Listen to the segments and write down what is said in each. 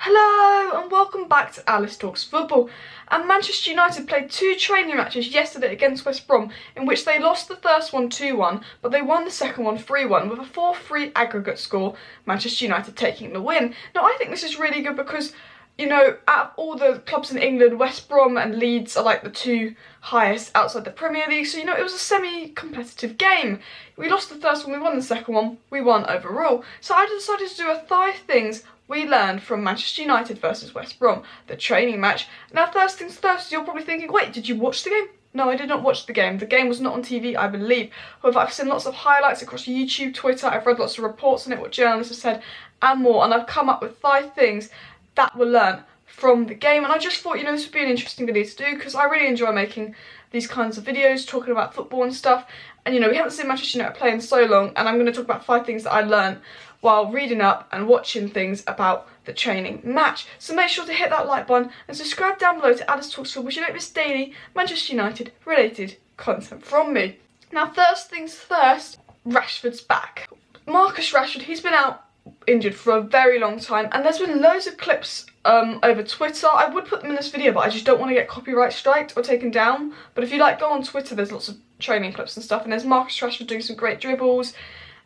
Hello and welcome back to Alice Talks Football. And Manchester United played two training matches yesterday against West Brom in which they lost the first one 2-1 but they won the second one 3-1 with a 4-3 aggregate score, Manchester United taking the win. Now I think this is really good because, you know, out of all the clubs in England, West Brom and Leeds are like the two highest outside the Premier League, so you know it was a semi-competitive game. We lost the first one, we won the second one, we won overall. So I decided to do a 5 things we learned from Manchester United versus West Brom, the training match. Now first things first, you're probably thinking, wait, did you watch the game? No, I did not watch the game. The game was not on TV, I believe. However, I've seen lots of highlights across YouTube, Twitter, I've read lots of reports on it, what journalists have said, and more, and I've come up with 5 things that were learned from the game, and I just thought, you know, this would be an interesting video to do because I really enjoy making these kinds of videos, talking about football and stuff, and you know, we haven't seen Manchester United play in so long, and I'm going to talk about 5 things that I learned while reading up and watching things about the training match. So make sure to hit that like button and subscribe down below to Alice Talks Football, which you don't miss daily Manchester United related content from me. Now first things first, Rashford's back. Marcus Rashford, he's been out injured for a very long time, and there's been loads of clips over Twitter. I would put them in this video, but I just don't want to get copyright striked or taken down. But if you like, go on Twitter, there's lots of training clips and stuff, and there's Marcus Rashford doing some great dribbles,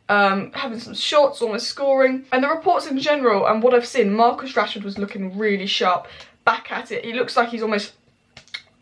having some shots, almost scoring. And the reports in general and what I've seen, Marcus Rashford was looking really sharp, back at it. He looks like he's almost,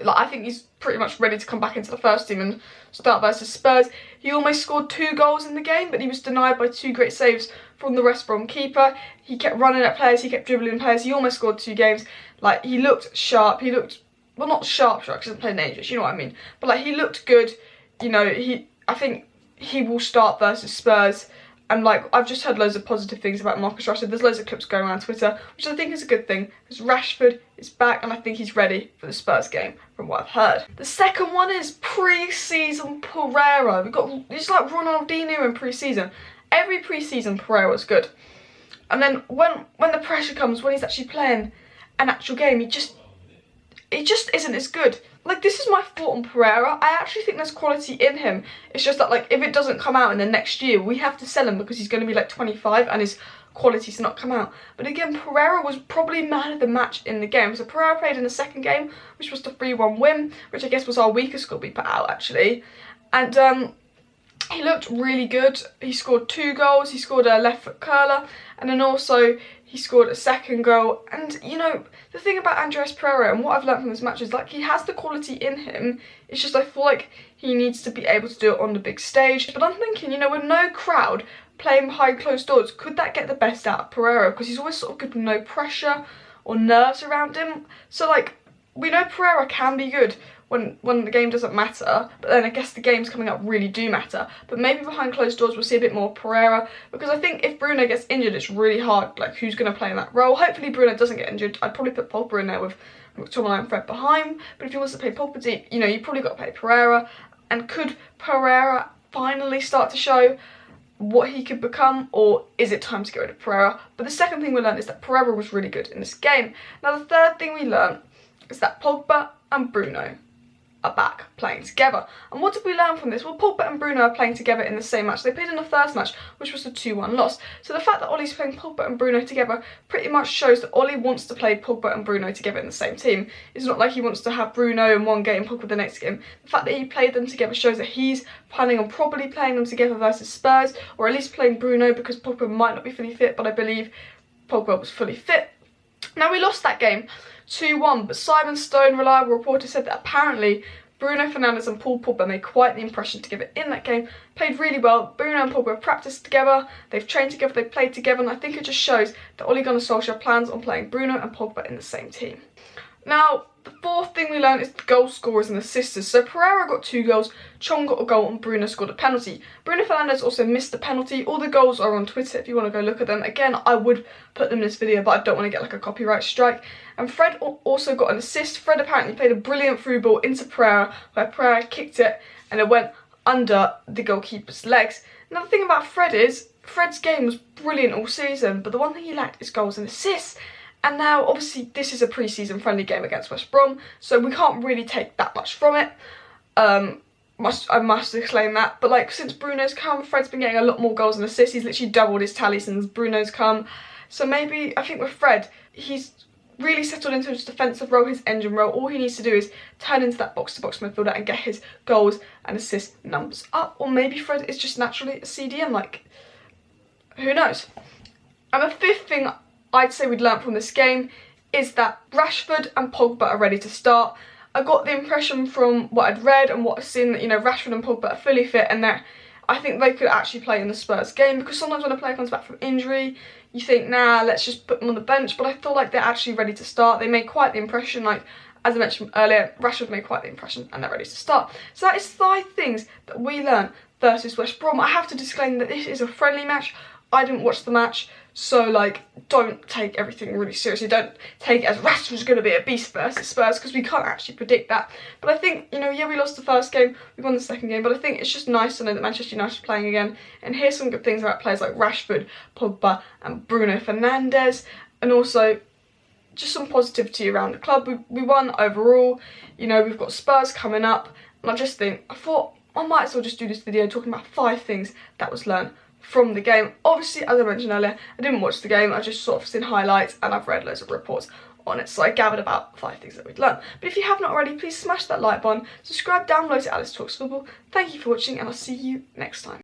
like, I think he's pretty much ready to come back into the first team and start versus Spurs. He almost scored 2 goals in the game, but he was denied by 2 great saves from the West Brom keeper. He kept running at players, he kept dribbling players, he almost scored 2 games. Like, he looked sharp, he looked, well, not sharp because he doesn't play dangerous, you know what I mean. But like, he looked good, you know, I think he will start versus Spurs. And like, I've just heard loads of positive things about Marcus Rashford. There's loads of clips going around Twitter, which I think is a good thing, because Rashford is back and I think he's ready for the Spurs game, from what I've heard. The second one is pre-season Pereira. It's like Ronaldinho in pre-season. Every pre-season Pereira's good. And then when the pressure comes, when he's actually playing an actual game, he just isn't as good. Like, this is my thought on Pereira. I actually think there's quality in him. It's just that, like, if it doesn't come out in the next year, we have to sell him because he's going to be like 25 and his quality's not come out. But again, Pereira was probably man of the match in the game. So Pereira played in the second game, which was the 3-1 win, which I guess was our weakest score we put out, actually. And he looked really good. He scored 2 goals. He scored a left foot curler, and then also he scored a second goal. And you know, the thing about Andreas Pereira and what I've learned from this match is, like, he has the quality in him. It's just I feel like he needs to be able to do it on the big stage. But I'm thinking, you know, with no crowd playing behind closed doors, could that get the best out of Pereira? Because he's always sort of good with no pressure or nerves around him. So like, we know Pereira can be good when the game doesn't matter, but then I guess the games coming up really do matter. But maybe behind closed doors we'll see a bit more Pereira, because I think if Bruno gets injured, it's really hard, like, who's going to play in that role. Hopefully Bruno doesn't get injured. I'd probably put Pogba in there with McTominay and Fred behind, but if he wants to play Pogba deep, you know, you probably got to play Pereira. And could Pereira finally start to show what he could become, or is it time to get rid of Pereira? But the second thing we learned is that Pereira was really good in this game. Now the third thing we learned is that Pogba and Bruno are back playing together. And what did we learn from this? Well, Pogba and Bruno are playing together in the same match. They played in the first match, which was the 2-1 loss. So the fact that Ollie's playing Pogba and Bruno together pretty much shows that Ollie wants to play Pogba and Bruno together in the same team. It's not like he wants to have Bruno in one game, Pogba the next game. The fact that he played them together shows that he's planning on probably playing them together versus Spurs, or at least playing Bruno, because Pogba might not be fully fit, but I believe Pogba was fully fit. Now, we lost that game 2-1, but Simon Stone, reliable reporter, said that apparently Bruno Fernandes and Paul Pogba made quite the impression together in that game, played really well. Bruno and Pogba have practiced together, they've trained together, they've played together, and I think it just shows that Ole Gunnar Solskjaer plans on playing Bruno and Pogba in the same team. Now, the fourth thing we learned is the goal scorers and assisters. So Pereira got 2 goals, Chong got a goal, and Bruno scored a penalty. Bruno Fernandes also missed a penalty. All the goals are on Twitter if you want to go look at them. Again, I would put them in this video, but I don't want to get like a copyright strike. And Fred also got an assist. Fred apparently played a brilliant through ball into Pereira, where Pereira kicked it and it went under the goalkeeper's legs. Now the thing about Fred is, Fred's game was brilliant all season, but the one thing he lacked is goals and assists. And now, obviously, this is a pre-season friendly game against West Brom, so we can't really take that much from it. I must exclaim that. But like, since Bruno's come, Fred's been getting a lot more goals and assists. He's literally doubled his tally since Bruno's come. So maybe, I think with Fred, he's really settled into his defensive role, his engine role. All he needs to do is turn into that box-to-box midfielder and get his goals and assist numbers up. Or maybe Fred is just naturally a CDM, like, who knows? And the fifth thing I'd say we'd learnt from this game is that Rashford and Pogba are ready to start. I got the impression from what I'd read and what I've seen that, you know, Rashford and Pogba are fully fit and that I think they could actually play in the Spurs game, because sometimes when a player comes back from injury, you think, nah, let's just put them on the bench, but I feel like they're actually ready to start. They made quite the impression, like, as I mentioned earlier, Rashford made quite the impression and they're ready to start. So that is 5 things that we learned versus West Brom. I have to disclaim that this is a friendly match. I didn't watch the match, so, like, don't take everything really seriously. Don't take it as Rashford's going to be a beast versus Spurs, because we can't actually predict that. But I think, you know, yeah, we lost the first game, we won the second game, but I think it's just nice to know that Manchester United are playing again and hear some good things about players like Rashford, Pogba and Bruno Fernandes, and also just some positivity around the club. We won overall, you know, we've got Spurs coming up, and I just think, I thought I might as well just do this video talking about 5 things that was learned from the game. Obviously, as I mentioned earlier, I didn't watch the game, I just sort of seen highlights and I've read loads of reports on it, so I gathered about 5 things that we'd learned. But if you have not already, please smash that like button, subscribe down below to Alice Talks Football. Thank you for watching and I'll see you next time.